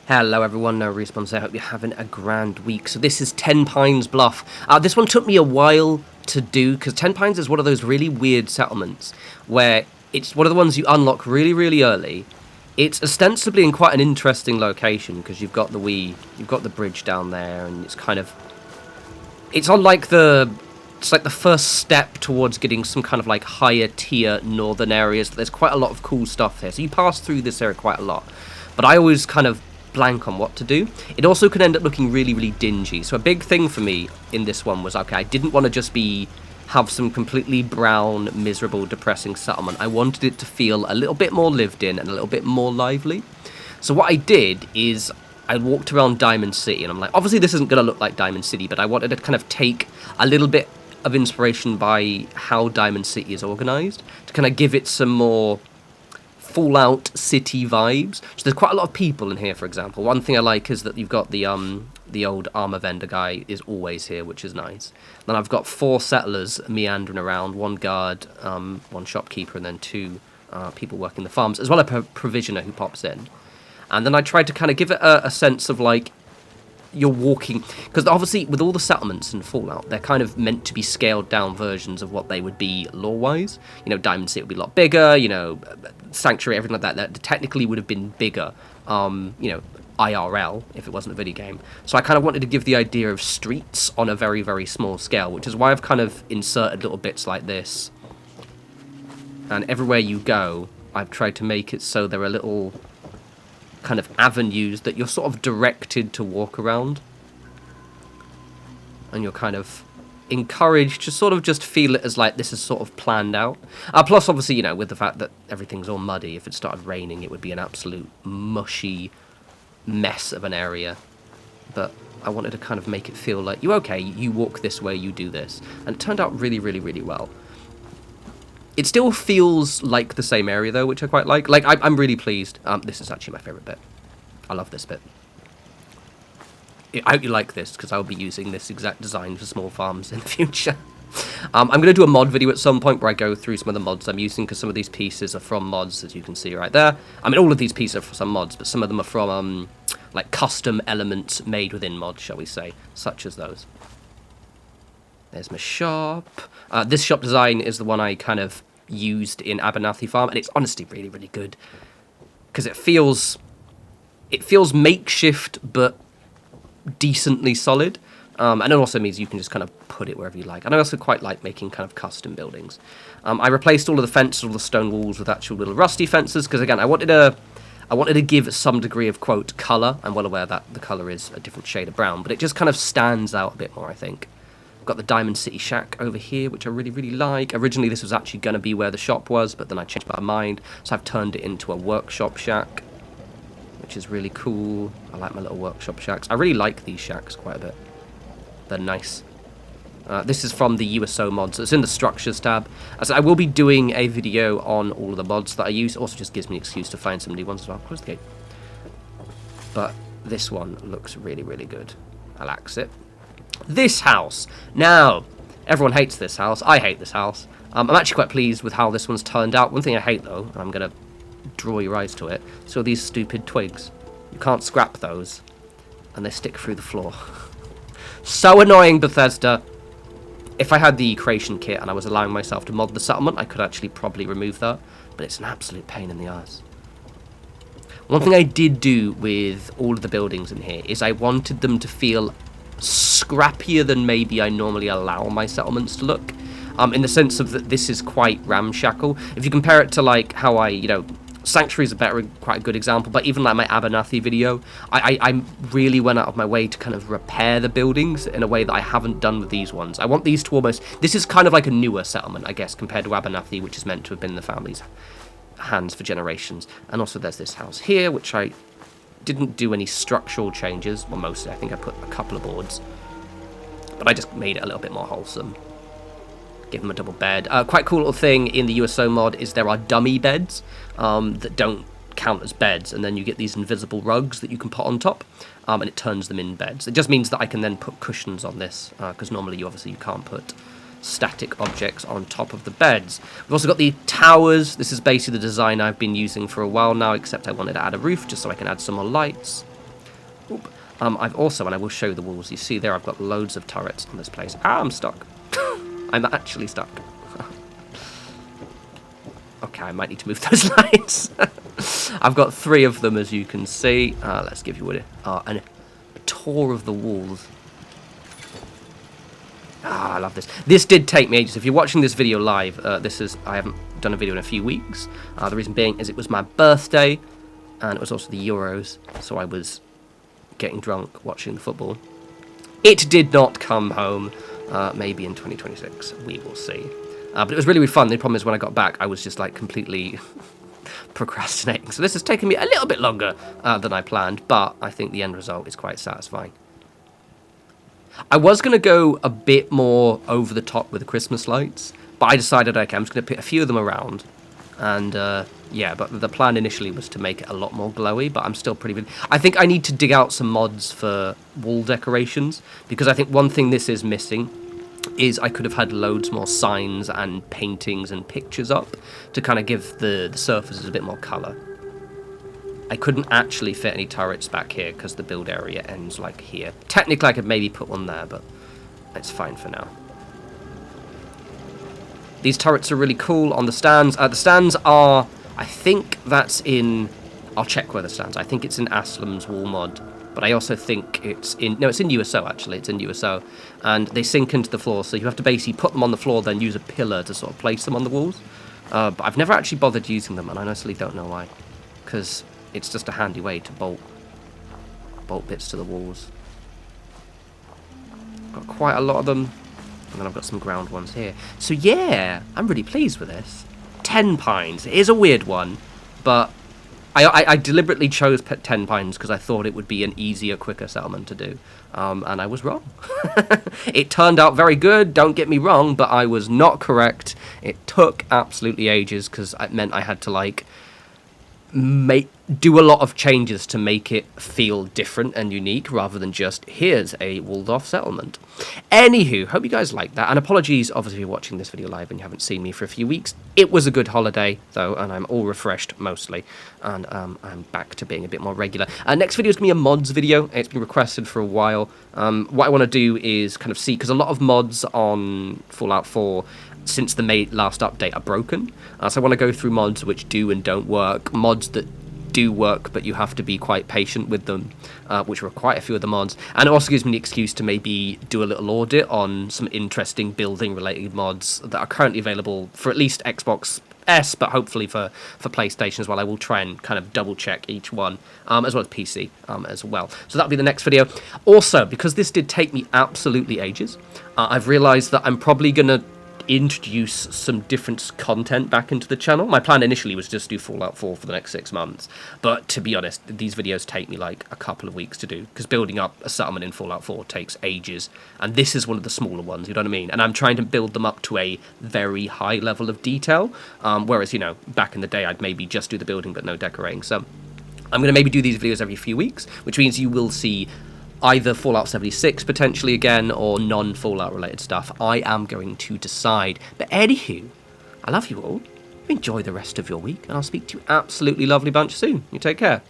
Hello everyone, no response. I hope you're having a grand week. So this is Ten Pines Bluff. This one took me a while to do because Ten Pines is one of those really weird settlements where it's one of the ones you unlock really, really early. It's ostensibly in quite an interesting location because you've got the bridge down there, and it's on it's like the first step towards getting some kind of like higher tier northern areas. There's quite a lot of cool stuff here, so you pass through this area quite a lot. But I always kind of blank on what to do. It also can end up looking really, really dingy. So a big thing for me in this one was, okay, I didn't want to just have some completely brown, miserable, depressing settlement. I wanted it to feel a little bit more lived in and a little bit more lively. So what I did is I walked around Diamond City, and I'm like, obviously this isn't going to look like Diamond City, but I wanted to kind of take a little bit of inspiration by how Diamond City is organized to kind of give it some more Fallout City vibes. So there's quite a lot of people in here, for example. One thing I like is that you've got the old armor vendor guy is always here, which is nice. Then I've got 4 settlers meandering around, 1 guard, 1 shopkeeper, and then 2 people working the farms, as well as a provisioner who pops in. And then I tried to kind of give it a sense of like you're walking, because obviously with all the settlements in Fallout, they're kind of meant to be scaled down versions of what they would be lore-wise. You know, Diamond City would be a lot bigger, you know, Sanctuary, everything like that, that technically would have been bigger, you know, IRL, if it wasn't a video game. So I kind of wanted to give the idea of streets on a very, very small scale, which is why I've kind of inserted little bits like this. And everywhere you go, I've tried to make it so there are little kind of avenues that you're sort of directed to walk around, and you're kind of encouraged to sort of just feel it as like this is sort of planned out. Plus obviously, you know, with the fact that everything's all muddy, if it started raining it would be an absolute mushy mess of an area. But I wanted to kind of make it feel like you walk this way, you do this, and it turned out really, really, really well. It still feels like the same area, though, which I quite like. Like, I'm really pleased. This is actually my favourite bit. I love this bit. I hope you like this, because I'll be using this exact design for small farms in the future. I'm going to do a mod video at some point where I go through some of the mods I'm using, because some of these pieces are from mods, as you can see right there. I mean, all of these pieces are from some mods, but some of them are from, like, custom elements made within mods, shall we say, such as those. There's my shop. This shop design is the one I kind of used in Abernathy Farm, and it's honestly really, really good, because it feels makeshift but decently solid, and it also means you can just kind of put it wherever you like. And I also quite like making kind of custom buildings. I replaced all of the fences, all the stone walls, with actual little rusty fences, because again, I wanted to give some degree of, quote, colour. I'm well aware that the colour is a different shade of brown, but it just kind of stands out a bit more, I think. Got the Diamond City Shack over here, which I really, really like. Originally, this was actually going to be where the shop was, but then I changed my mind, so I've turned it into a workshop shack, which is really cool. I like my little workshop shacks. I really like these shacks quite a bit. They're nice. This is from the USO mods. It's in the Structures tab. So I will be doing a video on all of the mods that I use. It also just gives me an excuse to find some new ones as well. Close the gate. But this one looks really, really good. I like it. This house. Now, everyone hates this house. I hate this house. I'm actually quite pleased with how this one's turned out. One thing I hate, though, and I'm going to draw your eyes to it, so these stupid twigs. You can't scrap those, and they stick through the floor. So annoying, Bethesda. If I had the creation kit and I was allowing myself to mod the settlement, I could actually probably remove that, but it's an absolute pain in the ass. One thing I did do with all of the buildings in here is I wanted them to feel scrappier than maybe I normally allow my settlements to look, in the sense of that this is quite ramshackle. If you compare it to like how Sanctuary is quite a good example, but even like my Abernathy video, I really went out of my way to kind of repair the buildings in a way that I haven't done with these ones. I want these to this is kind of like a newer settlement, I guess, compared to Abernathy, which is meant to have been in the family's hands for generations. And also there's this house here, which I didn't do any structural changes. Well, mostly I think I put a couple of boards, but I just made it a little bit more wholesome. Give them a double bed. Quite cool little thing in the USO mod is there are dummy beds that don't count as beds, and then you get these invisible rugs that you can put on top, and it turns them in beds. It just means that I can then put cushions on this, because normally you can't put static objects on top of the beds. We've also got the towers. This is basically the design I've been using for a while now, except I wanted to add a roof just so I can add some more lights. Oop. I've also, and I will show you the walls, you see there I've got loads of turrets on this place. Ah, I'm stuck. I'm actually stuck. Okay, I might need to move those lines. I've got 3 of them, as you can see. Let's give you a tour of the walls. I love this. This did take me ages. If you're watching this video live, I haven't done a video in a few weeks. The reason being is it was my birthday, and it was also the Euros, so I was getting drunk watching the football. It did not come home. Maybe in 2026, we will see. But it was really, really fun. The problem is when I got back, I was just like completely procrastinating. So this has taken me a little bit longer than I planned, but I think the end result is quite satisfying. I was going to go a bit more over the top with the Christmas lights, but I decided, okay, I'm just going to put a few of them around. And yeah, but the plan initially was to make it a lot more glowy, but I'm still pretty... I think I need to dig out some mods for wall decorations, because I think one thing this is missing is I could have had loads more signs and paintings and pictures up to kind of give the surfaces a bit more colour. I couldn't actually fit any turrets back here because the build area ends like here. Technically I could maybe put one there, but it's fine for now. These turrets are really cool on the stands. The stands are, I think that's in... I'll check where the stands are. I think it's in Aslam's wall mod. But I also think it's in... No, it's in USO, actually. It's in USO. And they sink into the floor, so you have to basically put them on the floor, then use a pillar to sort of place them on the walls. But I've never actually bothered using them, and I honestly don't know why. Because it's just a handy way to bolt bits to the walls. Got quite a lot of them. And then I've got some ground ones here. So yeah, I'm really pleased with this. 10 pines. It is a weird one, but... I deliberately chose 10 pines because I thought it would be an easier, quicker settlement to do. And I was wrong. It turned out very good, don't get me wrong, but I was not correct. It took absolutely ages because it meant I had to, like, do a lot of changes to make it feel different and unique rather than just, here's a walled-off settlement. Anywho, hope you guys liked that, and apologies, obviously, if you're watching this video live and you haven't seen me for a few weeks. It was a good holiday, though, and I'm all refreshed, mostly, and I'm back to being a bit more regular. Next video is going to be a mods video. It's been requested for a while. What I want to do is kind of see, because a lot of mods on Fallout 4 since the last update are broken, so I want to go through mods which do and don't work, mods that do work but you have to be quite patient with them, which were quite a few of the mods, and it also gives me the excuse to maybe do a little audit on some interesting building related mods that are currently available for at least Xbox S, but hopefully for PlayStation as well. I will try and kind of double check each one, as well as PC as well. So that'll be the next video. Also, because this did take me absolutely ages, I've realised that I'm probably going to introduce some different content back into the channel. My plan initially was just to do Fallout 4 for the next 6 months, but to be honest, these videos take me like a couple of weeks to do, because building up a settlement in Fallout 4 takes ages, and this is one of the smaller ones, you know what I mean? And I'm trying to build them up to a very high level of detail, whereas, you know, back in the day I'd maybe just do the building but no decorating. So I'm going to maybe do these videos every few weeks, which means you will see either Fallout 76 potentially again, or non-Fallout related stuff. I am going to decide. But anywho, I love you all. Enjoy the rest of your week, and I'll speak to you absolutely lovely bunch soon. You take care.